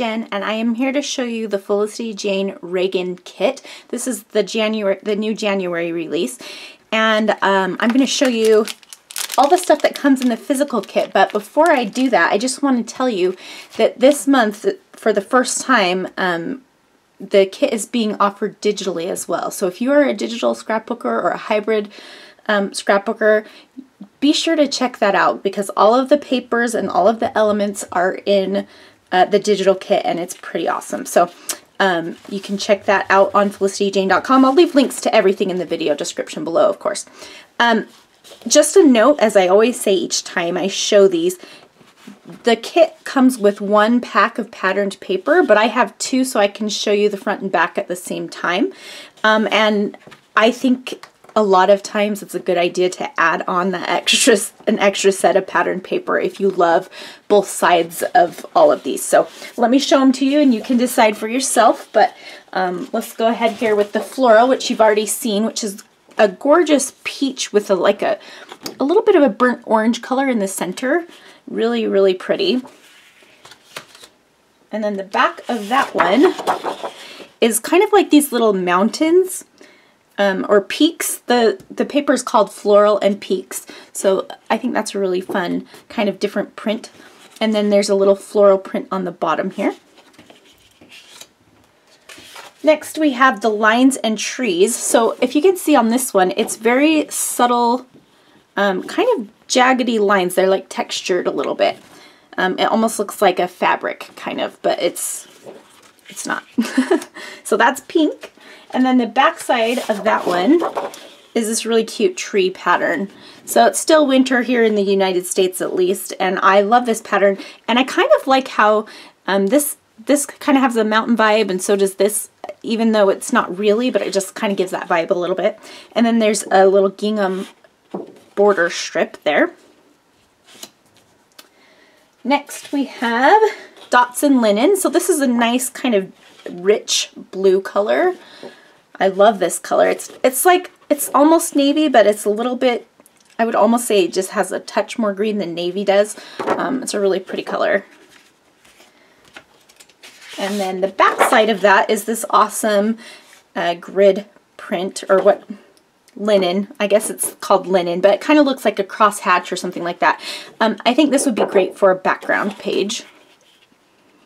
Jen, and I am here to show you the Felicity Jane Reagan kit. This is the new January release, and I'm going to show you all the stuff that comes in the physical kit. But before I do that, I just want to tell you that this month, for the first time, the kit is being offered digitally as well. So if you are a digital scrapbooker or a hybrid scrapbooker, be sure to check that out, because all of the papers and all of the elements are in the digital kit, and it's pretty awesome. So you can check that out on felicityjane.com. I'll leave links to everything in the video description below, of course. Just a note, as I always say each time I show these, the kit comes with one pack of patterned paper, but I have two so I can show you the front and back at the same time. And I think a lot of times it's a good idea to add on an extra set of patterned paper if you love both sides of all of these. So let me show them to you and you can decide for yourself. But let's go ahead here with the floral, which you've already seen, which is a gorgeous peach with a little bit of a burnt orange color in the center. Really, really pretty. And then the back of that one is kind of like these little mountains. Or peaks. The paper is called Floral and Peaks, so I think that's a really fun kind of different print. And then there's a little floral print on the bottom here. Next we have the lines and trees. So if you can see on this one, it's very subtle, kind of jaggedy lines. They're like textured a little bit. It almost looks like a fabric kind of, but it's not. So that's pink. And then the back side of that one is this really cute tree pattern. So it's still winter here in the United States at least, and I love this pattern. And I kind of like how this kind of has a mountain vibe, and so does this, even though it's not really, but it just kind of gives that vibe a little bit. And then there's a little gingham border strip there. Next we have dots and linen. So this is a nice kind of rich blue color. I love this color. It's almost navy, but it's a little bit, I would almost say it just has a touch more green than navy does. It's a really pretty color. And then the back side of that is this awesome grid print, or what, linen. I guess it's called linen, but it kind of looks like a crosshatch or something like that. I think this would be great for a background page,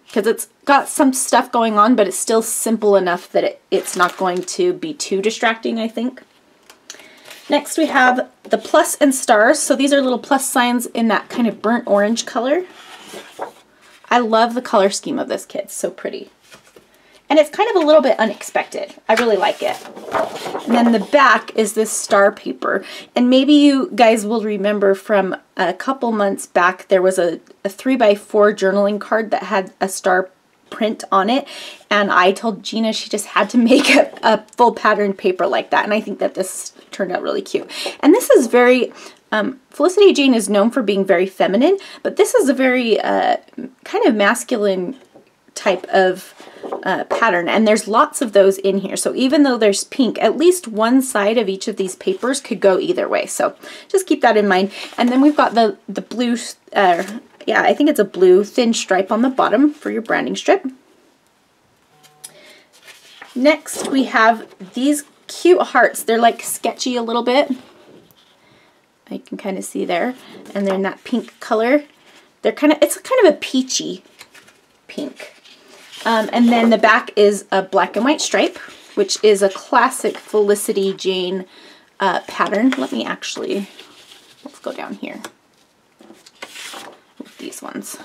because it's got some stuff going on, but it's still simple enough that it's not going to be too distracting, I think. Next we have the plus and stars. So these are little plus signs in that kind of burnt orange color. I love the color scheme of this kit. It's so pretty. And it's kind of a little bit unexpected. I really like it. And then the back is this star paper. And maybe you guys will remember from a couple months back, there was a 3x4 journaling card that had a star print on it. And I told Gina she just had to make a full patterned paper like that. And I think that this turned out really cute. And this is very, Felicity Jane is known for being very feminine, but this is a very kind of masculine type of pattern, and there's lots of those in here. So even though there's pink, at least one side of each of these papers could go either way. So just keep that in mind. And then we've got the blue, yeah, I think it's a blue thin stripe on the bottom for your branding strip. Next we have these cute hearts. They're like sketchy a little bit. I can kind of see there, and they're in that pink color. They're it's kind of a peachy pink. And then the back is a black and white stripe, which is a classic Felicity Jane pattern. Let's go down here with these ones.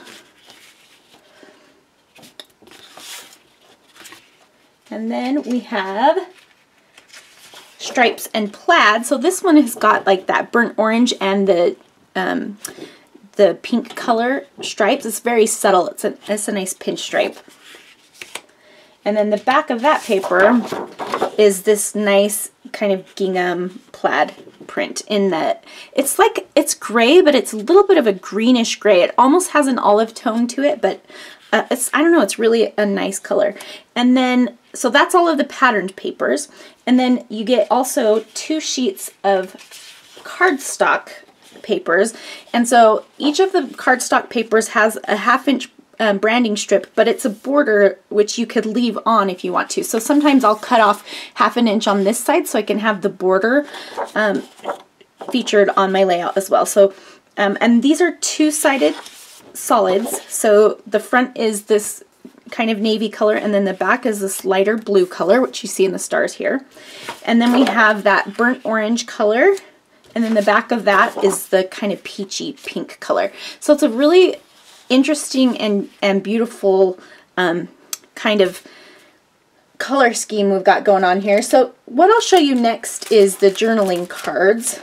And then we have stripes and plaid. So this one has got like that burnt orange and the pink color stripes. It's very subtle. It's a nice pinstripe. And then the back of that paper is this nice kind of gingham plaid print in that it's gray, but it's a little bit of a greenish gray. It almost has an olive tone to it, but I don't know, it's really a nice color. And then, so that's all of the patterned papers. And then you get also 2 sheets of cardstock papers. And so each of the cardstock papers has a 1/2 inch branding strip, but it's a border which you could leave on if you want to. So sometimes I'll cut off 1/2 inch on this side so I can have the border featured on my layout as well. So, and these are two-sided solids. So the front is this kind of navy color, and then the back is this lighter blue color, which you see in the stars here. And then we have that burnt orange color, and then the back of that is the kind of peachy pink color. So it's a really interesting and beautiful kind of color scheme we've got going on here. So what I'll show you next is the journaling cards,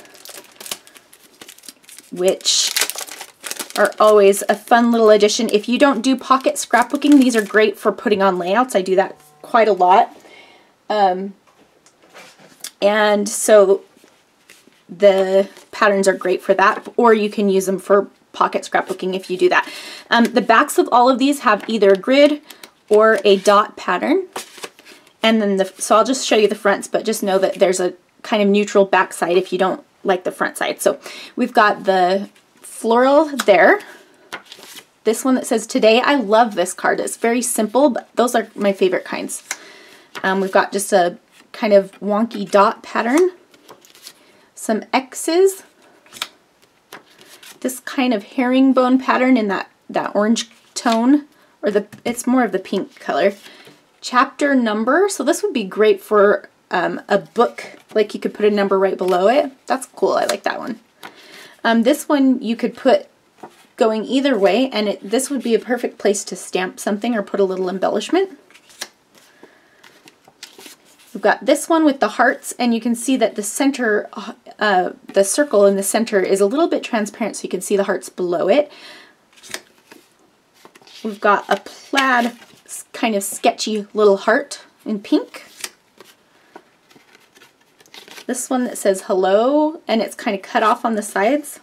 which are always a fun little addition. If you don't do pocket scrapbooking, these are great for putting on layouts. I do that quite a lot. And so the patterns are great for that, or you can use them for pocket scrapbooking if you do that. The backs of all of these have either a grid or a dot pattern. And then so I'll just show you the fronts, but just know that there's a kind of neutral back side if you don't like the front side. So we've got the floral there. This one that says today. I love this card. It's very simple, but those are my favorite kinds. We've got just a kind of wonky dot pattern, some X's, this kind of herringbone pattern in that orange tone, or it's more of the pink color. Chapter number, so this would be great for a book, like you could put a number right below it. That's cool, I like that one. This one you could put going either way, and this would be a perfect place to stamp something or put a little embellishment. We've got this one with the hearts, and you can see that the center, the circle in the center is a little bit transparent, so you can see the hearts below it. We've got a plaid kind of sketchy little heart in pink. This one that says hello, and it's kind of cut off on the sides.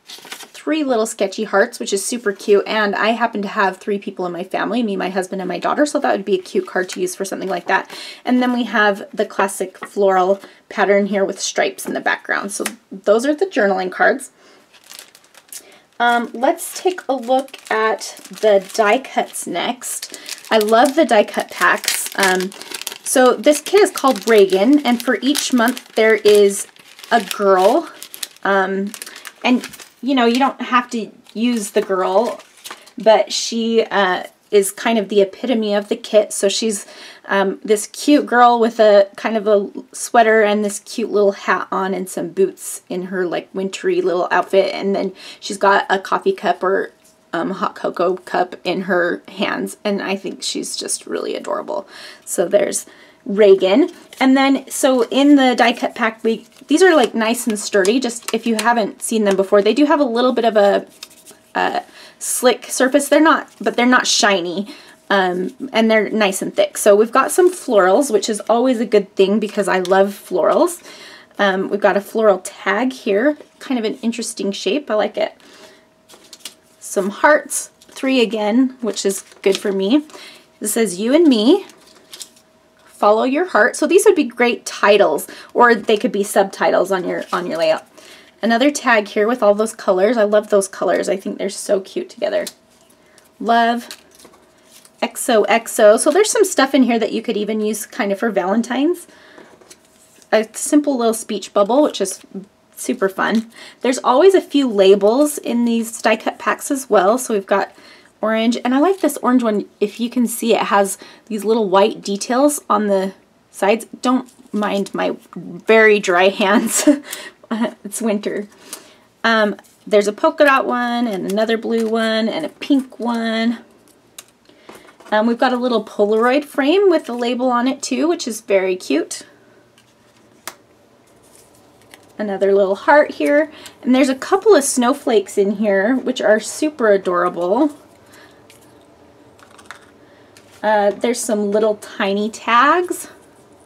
3 little sketchy hearts, which is super cute, and I happen to have 3 people in my family, me, my husband, and my daughter, so that would be a cute card to use for something like that. And then we have the classic floral pattern here with stripes in the background. So those are the journaling cards. Let's take a look at the die cuts next. I love the die cut packs. So this kit is called Reagan, and for each month there is a girl, and you know, you don't have to use the girl, but she is kind of the epitome of the kit. So she's this cute girl with a kind of a sweater and this cute little hat on and some boots in her like wintry little outfit, and then she's got a coffee cup or hot cocoa cup in her hands, and I think she's just really adorable. So there's Reagan. And then so in the die cut pack, these are like nice and sturdy. Just if you haven't seen them before, they do have a little bit of a slick surface. They're not shiny, and they're nice and thick. So we've got some florals, which is always a good thing because I love florals. We've got a floral tag here, kind of an interesting shape. I like it. Some hearts, 3 again, which is good for me. This says you and me. Follow your heart. So these would be great titles, or they could be subtitles on your layout. Another tag here with all those colors. I love those colors. I think they're so cute together. Love, XOXO. So there's some stuff in here that you could even use kind of for Valentine's. A simple little speech bubble, which is super fun. There's always a few labels in these die cut packs as well. So we've got orange, and I like this orange one. If you can see, it has these little white details on the sides. Don't mind my very dry hands. It's winter. There's a polka dot one, and another blue one, and a pink one. We've got a little Polaroid frame with the label on it too, which is very cute. Another little heart here, and there's a couple of snowflakes in here which are super adorable. There's some little tiny tags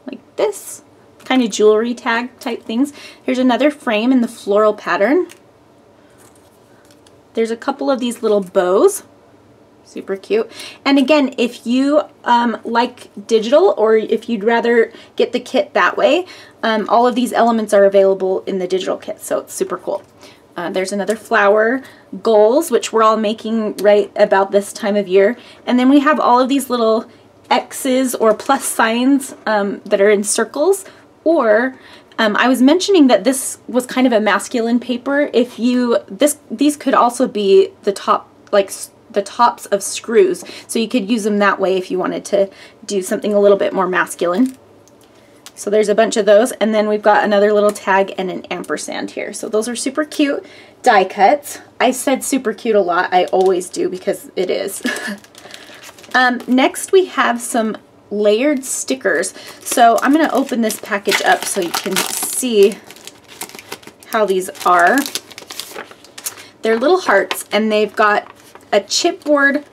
like this, kind of jewelry tag type things. Here's another frame in the floral pattern. There's a couple of these little bows, super cute. And again, if you like digital, or if you'd rather get the kit that way, all of these elements are available in the digital kit, so it's super cool. There's another flower, goals, which we're all making right about this time of year. And then we have all of these little X's or plus signs that are in circles. Or I was mentioning that this was kind of a masculine paper. If you, these could also be the top, like the tops of screws. So you could use them that way if you wanted to do something a little bit more masculine. So there's a bunch of those, and then we've got another little tag and an ampersand here. So those are super cute die cuts. I said super cute a lot. I always do because it is. Next we have some layered stickers. So I'm going to open this package up so you can see how these are. They're little hearts, and they've got a chipboard,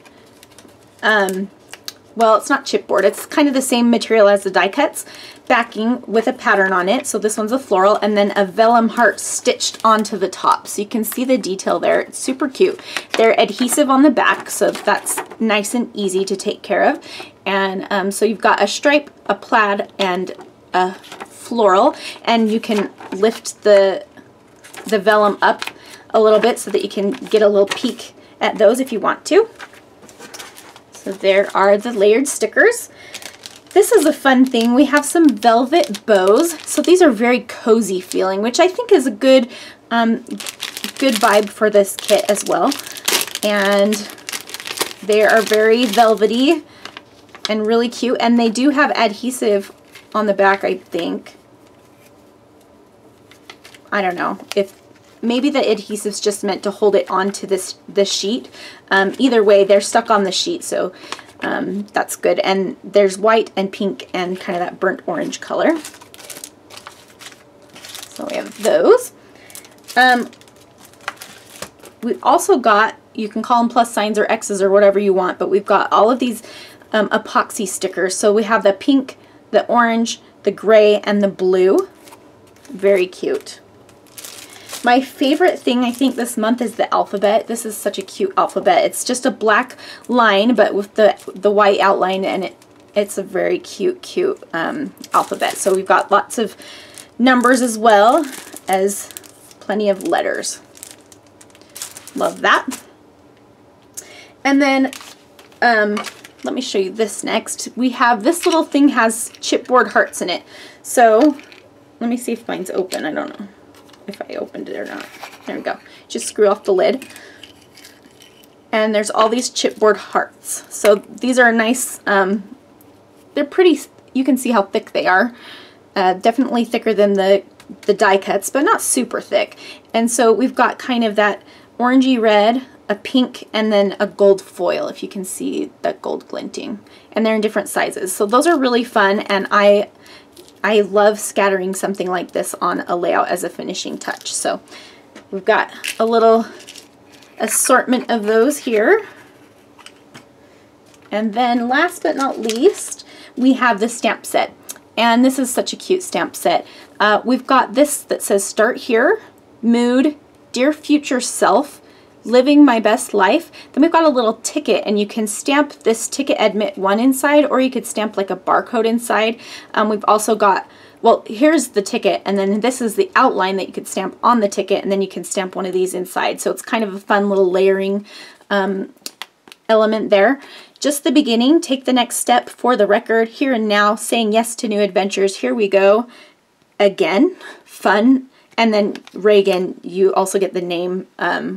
well, it's not chipboard, it's kind of the same material as the die cuts, backing with a pattern on it. So this one's a floral, and then a vellum heart stitched onto the top. So you can see the detail there. It's super cute. They're adhesive on the back, so that's nice and easy to take care of. And so you've got a stripe, a plaid, and a floral, and you can lift the vellum up a little bit so that you can get a little peek at those if you want to. So there are the layered stickers. This is a fun thing. We have some velvet bows. So these are very cozy feeling, which I think is a good vibe for this kit as well. And they are very velvety and really cute. And they do have adhesive on the back, I think. I don't know if maybe the adhesive's just meant to hold it onto this sheet. Either way, they're stuck on the sheet, so that's good. And there's white and pink and kind of that burnt orange color. So we have those. We've also got, you can call them plus signs or X's or whatever you want, but we've got all of these epoxy stickers. So we have the pink, the orange, the gray, and the blue. Very cute. My favorite thing I think this month is the alphabet. This is such a cute alphabet. It's just a black line but with the white outline, and it's a very cute alphabet. So we've got lots of numbers as well as plenty of letters. Love that. And then let me show you this next. We have this little thing has chipboard hearts in it. So let me see if mine's open. I don't know if I opened it or not. There we go. Just screw off the lid. And there's all these chipboard hearts. So these are nice, they're pretty, you can see how thick they are. Definitely thicker than the die cuts, but not super thick. And so we've got kind of that orangey red, a pink, and then a gold foil, if you can see that gold glinting. And they're in different sizes. So those are really fun, and I love scattering something like this on a layout as a finishing touch. So we've got a little assortment of those here. And then last but not least, we have the stamp set. And this is such a cute stamp set. We've got this that says Start Here, Mood, Dear Future Self, Living My Best Life. Then we've got a little ticket, and you can stamp this ticket admit 1 inside, or you could stamp like a barcode inside. We've also got, well, here's the ticket, and then this is the outline that you could stamp on the ticket, and then you can stamp one of these inside. So it's kind of a fun little layering element there. Just the beginning. Take the next step for the record, here and now, saying yes to new adventures. Here we go. Again, fun. And then Reagan, you also get the name,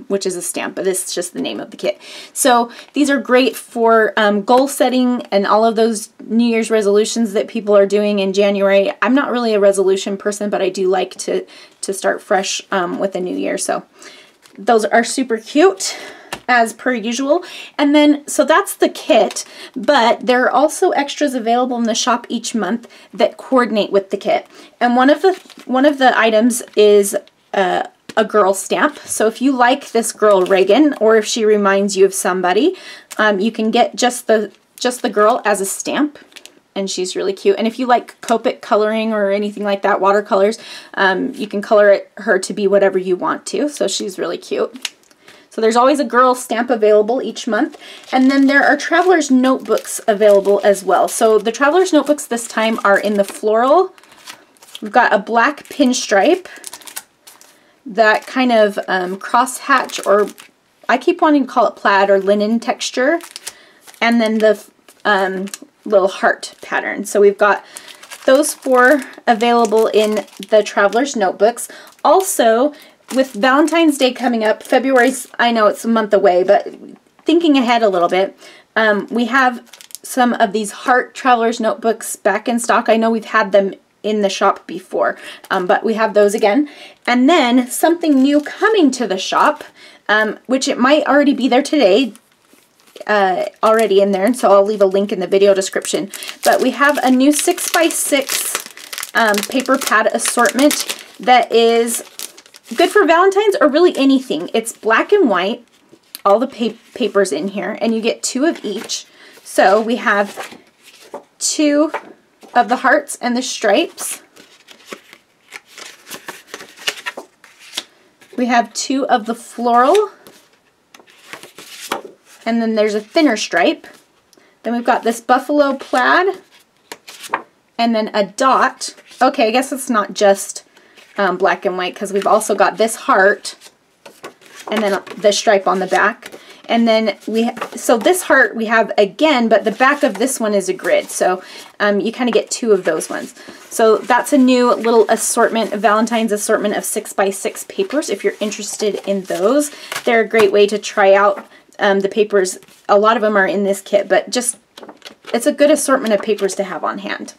which is a stamp, but this is just the name of the kit. So these are great for goal setting and all of those New Year's resolutions that people are doing in January. I'm not really a resolution person, but I do like to start fresh with the new year. So those are super cute, as per usual. And then, so that's the kit, but there are also extras available in the shop each month that coordinate with the kit. And one of the items is a girl stamp. So if you like this girl Reagan, or if she reminds you of somebody, you can get just the girl as a stamp, and she's really cute. And if you like Copic coloring or anything like that, watercolors, you can color her to be whatever you want to. So she's really cute. So there's always a girl stamp available each month. And then there are Traveler's Notebooks available as well. So the Traveler's Notebooks this time are in the floral. We've got a black pinstripe, that kind of crosshatch, or I keep wanting to call it plaid or linen texture, and then the little heart pattern. So we've got those 4 available in the Traveler's Notebooks. Also, with Valentine's Day coming up, February's, I know it's a month away, but thinking ahead a little bit, we have some of these heart Traveler's Notebooks back in stock. I know we've had them in the shop before, but we have those again. And then something new coming to the shop, which it might already be there today, already in there, and so I'll leave a link in the video description. But we have a new 6x6 paper pad assortment that is good for Valentine's or really anything. It's black and white, all the papers in here, and you get 2 of each. So we have 2 of the hearts and the stripes. We have 2 of the floral, and then there's a thinner stripe. Then we've got this buffalo plaid, and then a dot. Okay, I guess it's not just black and white, because we've also got this heart, and then the stripe on the back. And then so this heart we have again, but the back of this one is a grid. So you kind of get 2 of those ones. So that's a new little assortment, a Valentine's assortment of 6x6 papers. If you're interested in those, they're a great way to try out the papers. A lot of them are in this kit, but just, it's a good assortment of papers to have on hand.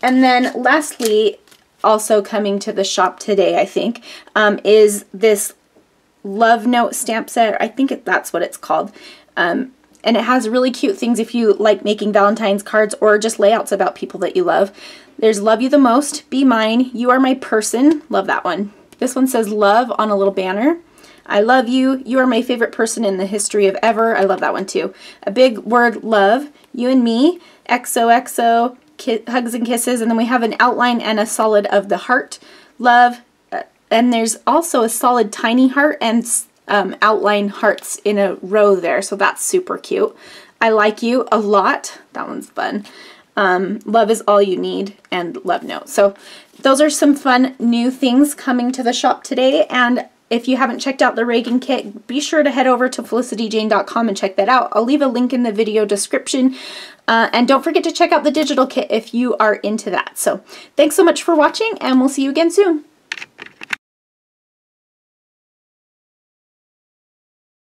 And then lastly, also coming to the shop today, I think, is this Love Note stamp set. I think that's what it's called. And it has really cute things if you like making Valentine's cards or just layouts about people that you love. There's Love You the Most, Be Mine, You Are My Person. Love that one. This one says love on a little banner. I love you. You are my favorite person in the history of ever. I love that one too. A big word, love. You and me. XOXO. Hugs and kisses. And then we have an outline and a solid of the heart. Love. And there's also a solid tiny heart and outline hearts in a row there. So that's super cute. I like you a lot. That one's fun. Love is all you need, and Love Note. So those are some fun new things coming to the shop today. And if you haven't checked out the Reagan kit, be sure to head over to felicityjane.com and check that out. I'll leave a link in the video description. And don't forget to check out the digital kit if you are into that. So thanks so much for watching, and we'll see you again soon.